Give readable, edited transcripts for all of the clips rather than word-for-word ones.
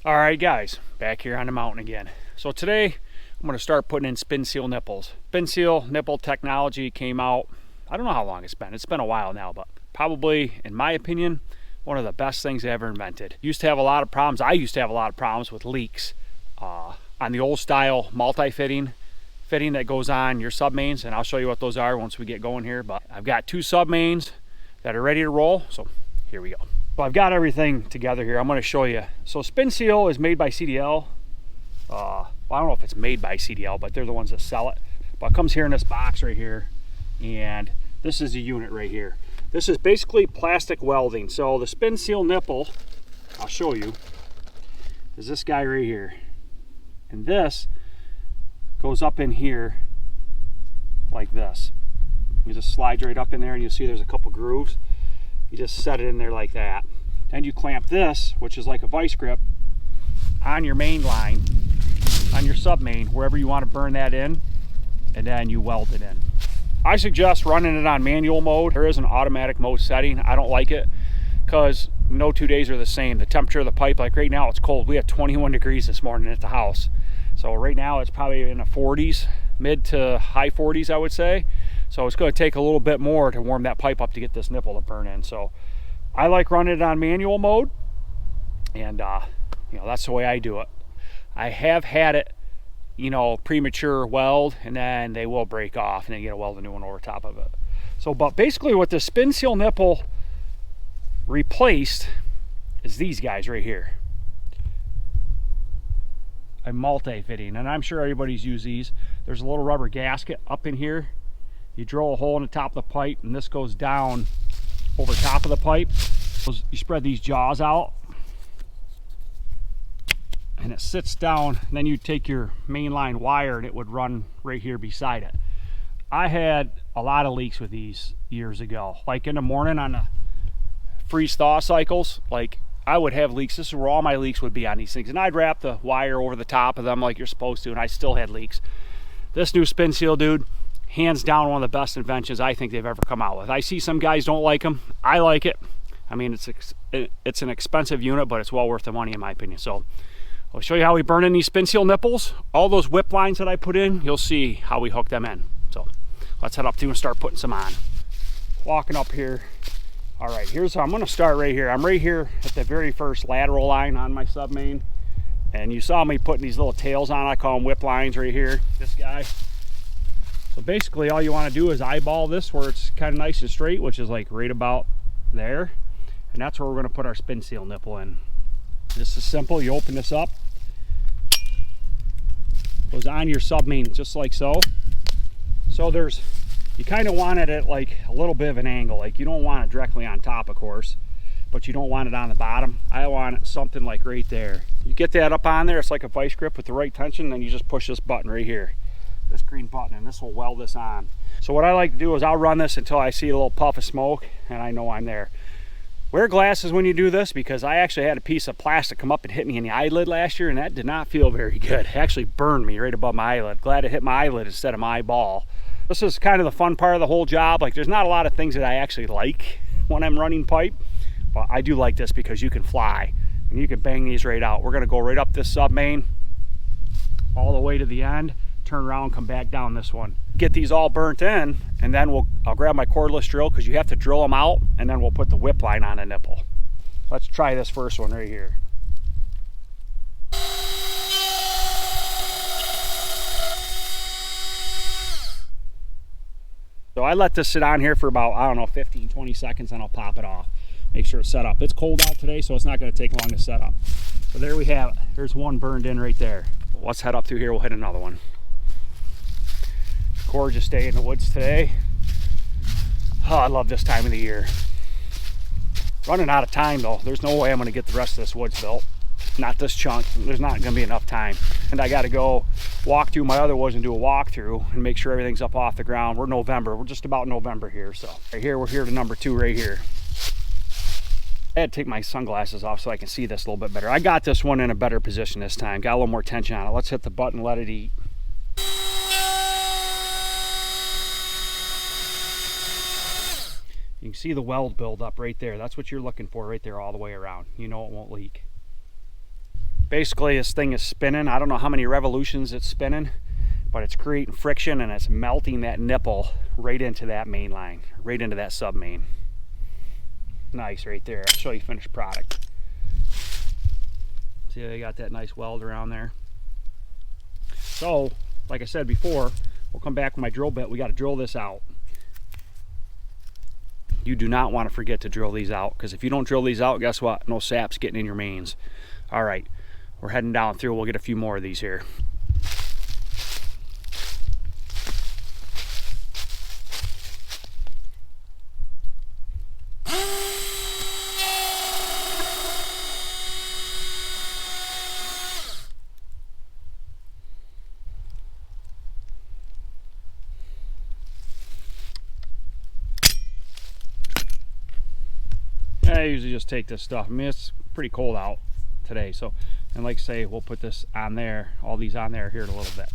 All right, guys, back here on the mountain again. So today I'm going to start putting in SpinSeal nipples. SpinSeal nipple technology came out, I don't know how long it's been. It's been a while now, but probably, in my opinion, one of the best things they ever invented. Used to have a lot of problems. I used to have a lot of problems with leaks on the old style multi-fitting that goes on your submains, and I'll show you what those are once we get going here. But I've got two submains that are ready to roll, so here we go. So I've got everything together here. I'm going to show you. So SpinSeal is made by CDL. Well, I don't know if it's made by CDL, but they're the ones that sell it. But it comes here in this box right here, and this is a unit right here. This is basically plastic welding. So the SpinSeal nipple, I'll show you, is this guy right here. And this goes up in here like this. You just slide right up in there and you'll see there's a couple grooves. You just set it in there like that. Then you clamp this, which is like a vice grip, on your main line, on your sub main, wherever you want to burn that in, and then you weld it in. I suggest running it on manual mode. There is an automatic mode setting. I don't like it because no 2 days are the same. The temperature of the pipe, like right now it's cold. We had 21 degrees this morning at the house. So right now it's probably in the 40s, mid to high 40s I would say. So it's going to take a little bit more to warm that pipe up to get this nipple to burn in. So I like running it on manual mode, and that's the way I do it. I have had it, premature weld, and then they will break off, and then you get to weld a new one over top of it. So, but basically what the SpinSeal nipple replaced is these guys right here. A multi-fitting, and I'm sure everybody's used these. There's a little rubber gasket up in here. You drill a hole in the top of the pipe, and this goes down over top of the pipe. You spread these jaws out, and it sits down, and then you take your mainline wire and it would run right here beside it. I had a lot of leaks with these years ago. Like in the morning on the freeze-thaw cycles, like I would have leaks. This is where all my leaks would be on these things. And I'd wrap the wire over the top of them like you're supposed to, and I still had leaks. This new SpinSeal, dude, hands down one of the best inventions I think they've ever come out with. I see some guys don't like them. I like it. I mean, it's an expensive unit, but it's well worth the money in my opinion. So I'll show you how we burn in these SpinSeal nipples. All those whip lines that I put in, you'll see how we hook them in. So let's head up to and start putting some on. Walking up here. All right, here's how I'm going to start right here. I'm right here at the very first lateral line on my sub main. And you saw me putting these little tails on. I call them whip lines right here, this guy. So basically all you want to do is eyeball this where it's kind of nice and straight, which is like right about there. And that's where we're going to put our SpinSeal nipple in. This is simple. You open this up. Goes on your sub main just like so. So you kind of want it at like a little bit of an angle. Like you don't want it directly on top, of course, but you don't want it on the bottom. I want it something like right there. You get that up on there, it's like a vice grip with the right tension, then you just push this button right here. This green button, and this will weld this on. So what I like to do is I'll run this until I see a little puff of smoke and I know I'm there. Wear glasses when you do this, because I actually had a piece of plastic come up and hit me in the eyelid last year, and that did not feel very good. It actually burned me right above my eyelid. Glad it hit my eyelid instead of my eyeball. This is kind of the fun part of the whole job. Like there's not a lot of things that I actually like when I'm running pipe, but I do like this because you can fly and you can bang these right out. We're gonna go right up this sub main all the way to the end, turn around, come back down this one. Get these all burnt in, and then I'll grab my cordless drill, because you have to drill them out, and then we'll put the whip line on a nipple. Let's try this first one right here. So I let this sit on here for about, I don't know, 15-20 seconds, and I'll pop it off. Make sure it's set up. It's cold out today, so it's not going to take long to set up. So there we have it. There's one burned in right there. Let's head up through here. We'll hit another one. Gorgeous day in the woods today. Oh, I love this time of the year. Running out of time though. There's no way I'm going to get the rest of this woods built. Not this chunk. There's not going to be enough time. And I got to go walk through my other woods and do a walkthrough and make sure everything's up off the ground. We're November. We're just about November here. So right here, we're here to number 2 right here. I had to take my sunglasses off so I can see this a little bit better. I got this one in a better position this time. Got a little more tension on it. Let's hit the button, let it eat. You can see the weld build up right there. That's what you're looking for right there all the way around. You know it won't leak. Basically, this thing is spinning. I don't know how many revolutions it's spinning, but it's creating friction and it's melting that nipple right into that main line, right into that sub main. Nice right there. I'll show you finished product. See, they got that nice weld around there. So, like I said before, we'll come back with my drill bit. We got to drill this out. You do not want to forget to drill these out, because if you don't drill these out, guess what? No sap's getting in your mains. All right, we're heading down through. We'll get a few more of these here. I usually just take this stuff. I mean, it's pretty cold out today, so, and like I say, we'll put this on there, all these on there here in a little bit.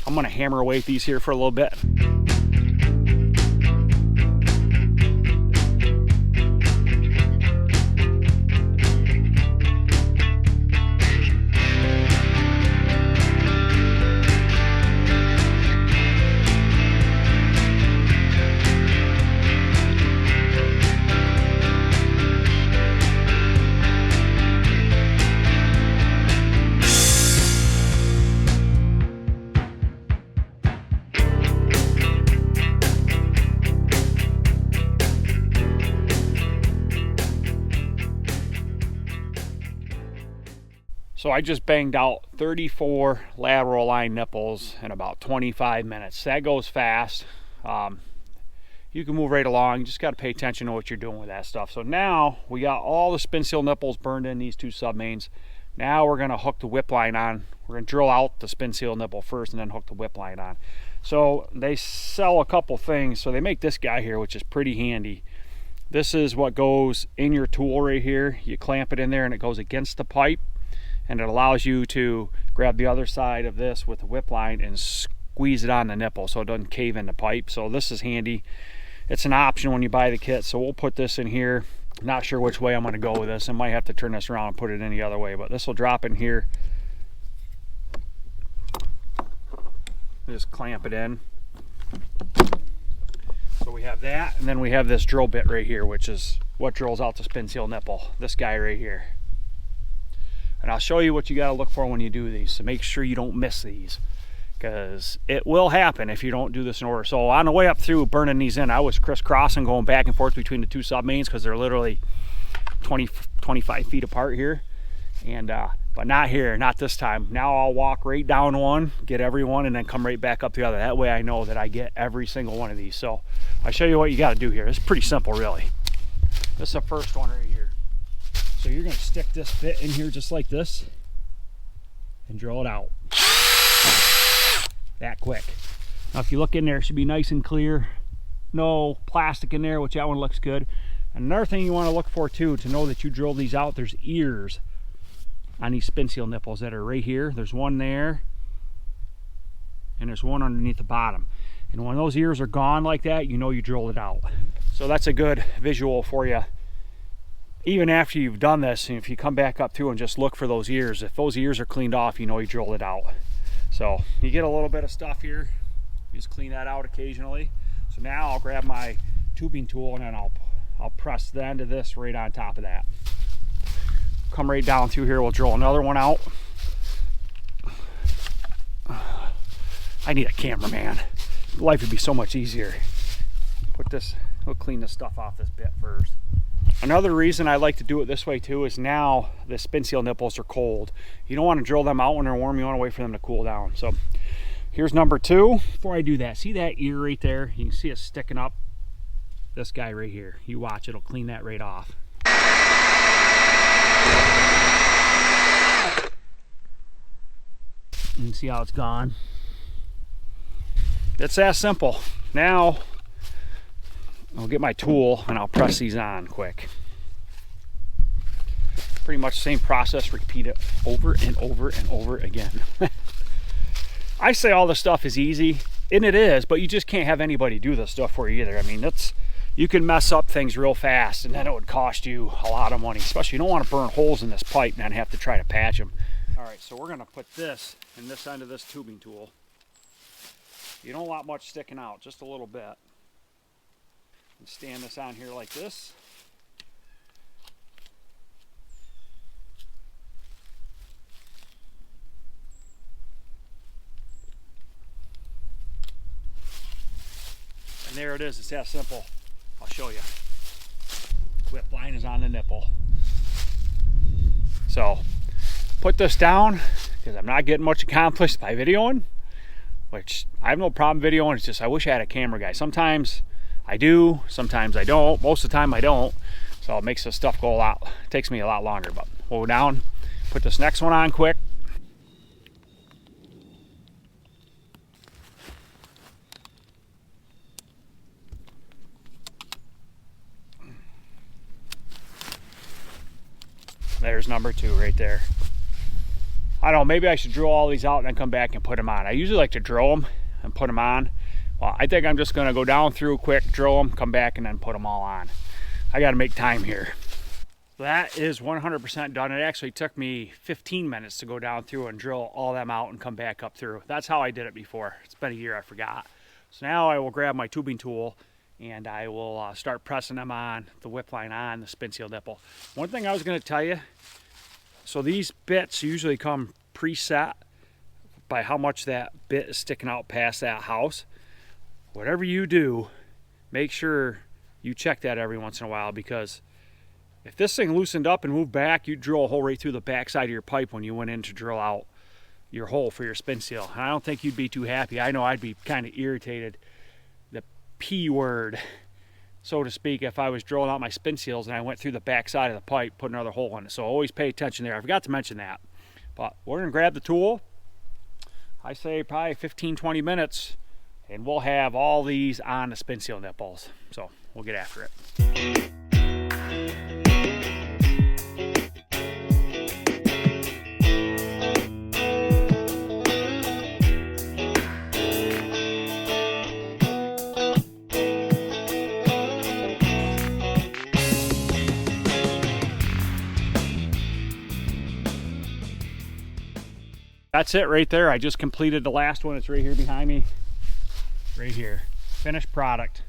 I'm gonna hammer away at these here for a little bit. So I just banged out 34 lateral line nipples in about 25 minutes. That goes fast. You can move right along. You just got to pay attention to what you're doing with that stuff. So now we got all the SpinSeal nipples burned in these two sub mains. Now we're going to hook the whip line on. We're going to drill out the SpinSeal nipple first and then hook the whip line on. So they sell a couple things. So they make this guy here, which is pretty handy. This is what goes in your tool right here. You clamp it in there and it goes against the pipe. And it allows you to grab the other side of this with the whip line and squeeze it on the nipple so it doesn't cave in the pipe. So this is handy. It's an option when you buy the kit. So we'll put this in here. Not sure which way I'm going to go with this. I might have to turn this around and put it in the other way, but this will drop in here. Just clamp it in. So we have that, and then we have this drill bit right here, which is what drills out the SpinSeal nipple. This guy right here. And I'll show you what you got to look for when you do these, so make sure you don't miss these, because it will happen if you don't do this in order. So on the way up through burning these in, I was crisscrossing, going back and forth between the two sub mains because they're literally 25 feet apart here. And but not here, not this time. Now I'll walk right down one, get every one, and then come right back up the other. That way I know that I get every single one of these. So I'll show you what you got to do here. It's pretty simple, really. This is the first one right here. So you're going to stick this bit in here just like this and drill it out. That quick. Now if you look in there, it should be nice and clear. No plastic in there, which that one looks good. Another thing you want to look for too, to know that you drilled these out, there's ears on these SpinSeal nipples that are right here. There's one there, and there's one underneath the bottom. And when those ears are gone like that, you know you drilled it out. So that's a good visual for you. Even after you've done this, and if you come back up through and just look for those ears, if those ears are cleaned off, you know you drilled it out. So you get a little bit of stuff here, you just clean that out occasionally. So now I'll grab my tubing tool and then I'll press the end of this right on top of that. Come right down through here, we'll drill another one out. I need a cameraman. Life would be so much easier. We'll clean this stuff off this bit first. Another reason I like to do it this way too is now the SpinSeal nipples are cold. You don't want to drill them out when they're warm. You want to wait for them to cool down. So here's number two. Before I do that, see that ear right there? You can see it sticking up. This guy right here. You watch, it'll clean that right off. You can see how it's gone. It's that simple. Now I'll get my tool and I'll press these on quick. Pretty much the same process, repeat it over and over and over again. I say all this stuff is easy, and it is, but you just can't have anybody do this stuff for you either. I mean, you can mess up things real fast, and then it would cost you a lot of money, especially you don't want to burn holes in this pipe and then have to try to patch them. All right, so we're gonna put this in this end of this tubing tool. You don't want much sticking out, just a little bit. And stand this on here like this. And there it is, it's that simple. I'll show you. Whip line is on the nipple. So, put this down, because I'm not getting much accomplished by videoing, which I have no problem videoing, it's just I wish I had a camera guy. Sometimes I do, sometimes I don't. Most of the time I don't, so it makes this stuff go it takes me a lot longer, but we'll go down, put this next one on quick. There's number 2 right there. I don't know, maybe I should drill all these out and then come back and put them on. I usually like to drill them and put them on. Well, I think I'm just gonna go down through quick, drill them, come back, and then put them all on. I gotta make time here. That is 100% done. It actually took me 15 minutes to go down through and drill all them out and come back up through. That's how I did it before. It's been a year, I forgot. So now I will grab my tubing tool and I will start pressing them on, the whip line on the SpinSeal nipple. One thing I was gonna tell you, so these bits usually come preset by how much that bit is sticking out past that house. Whatever you do, make sure you check that every once in a while, because if this thing loosened up and moved back, you'd drill a hole right through the back side of your pipe when you went in to drill out your hole for your SpinSeal. And I don't think you'd be too happy. I know I'd be kind of irritated. The P word, so to speak, if I was drilling out my SpinSeals and I went through the back side of the pipe, put another hole in it. So always pay attention there. I forgot to mention that. But we're gonna grab the tool. I say probably 15-20 minutes and we'll have all these on the SpinSeal nipples. So we'll get after it. That's it right there. I just completed the last one. It's right here behind me. Right here. Finished product.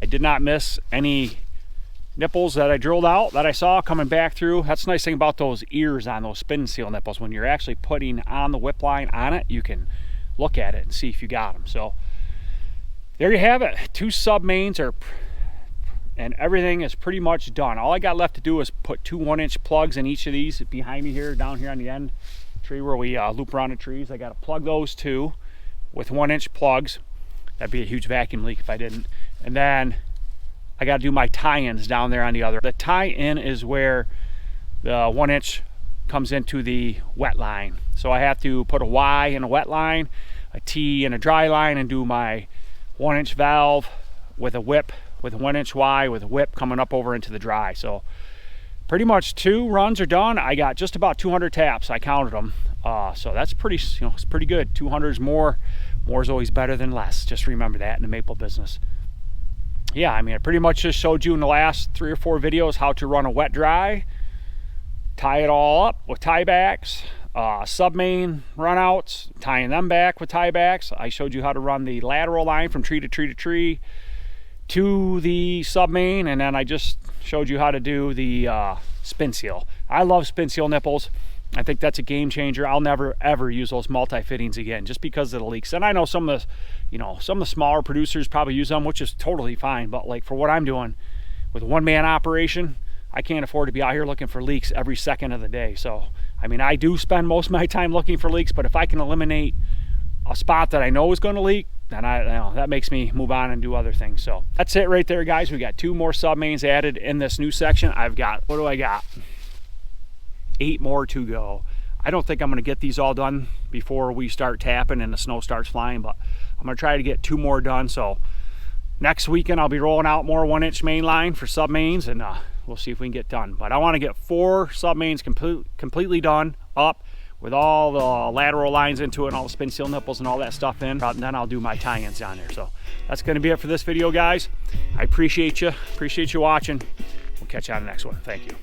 I did not miss any nipples that I drilled out that I saw coming back through. That's the nice thing about those ears on those SpinSeal nipples. When you're actually putting on the whip line on it, you can look at it and see if you got them. So there you have it. 2 sub mains are, and everything is pretty much done. All I got left to do is put 2 1-inch plugs in each of these behind me here, down here on the end tree where we loop around the trees. I got to plug those 2 with 1-inch plugs. That'd be a huge vacuum leak if I didn't. And then I got to do my tie-ins down there on the other. The tie-in is where the 1-inch comes into the wet line. So I have to put a Y in a wet line, a T in a dry line, and do my 1-inch valve with a whip, with a 1-inch Y with a whip coming up over into the dry. So pretty much 2 runs are done. I got just about 200 taps. I counted them. So that's pretty, it's pretty good. 200 is more. More is always better than less. Just remember that in the maple business. Yeah, I mean, I pretty much just showed you in the last 3 or 4 videos how to run a wet dry, tie it all up with tiebacks, sub-main runouts, tying them back with tiebacks. I showed you how to run the lateral line from tree to tree to tree to the sub-main, and then I just showed you how to do the SpinSeal. I love SpinSeal nipples. I think that's a game changer. I'll never ever use those multi-fittings again just because of the leaks. And I know some of the, some of the smaller producers probably use them, which is totally fine. But like for what I'm doing with a one-man operation, I can't afford to be out here looking for leaks every second of the day. So, I mean, I do spend most of my time looking for leaks, but if I can eliminate a spot that I know is going to leak, then that makes me move on and do other things. So that's it right there, guys. We got 2 more sub-mains added in this new section. I've got, what do I got? 8 more to go. I don't think I'm going to get these all done before we start tapping and the snow starts flying, but I'm going to try to get 2 more done. So next weekend I'll be rolling out more 1-inch main line for sub mains, and we'll see if we can get done. But I want to get 4 sub mains completely done up with all the lateral lines into it and all the SpinSeal nipples and all that stuff in. And then I'll do my tie-ins down there. So that's going to be it for this video, guys. I appreciate you watching. We'll catch you on the next one. Thank you.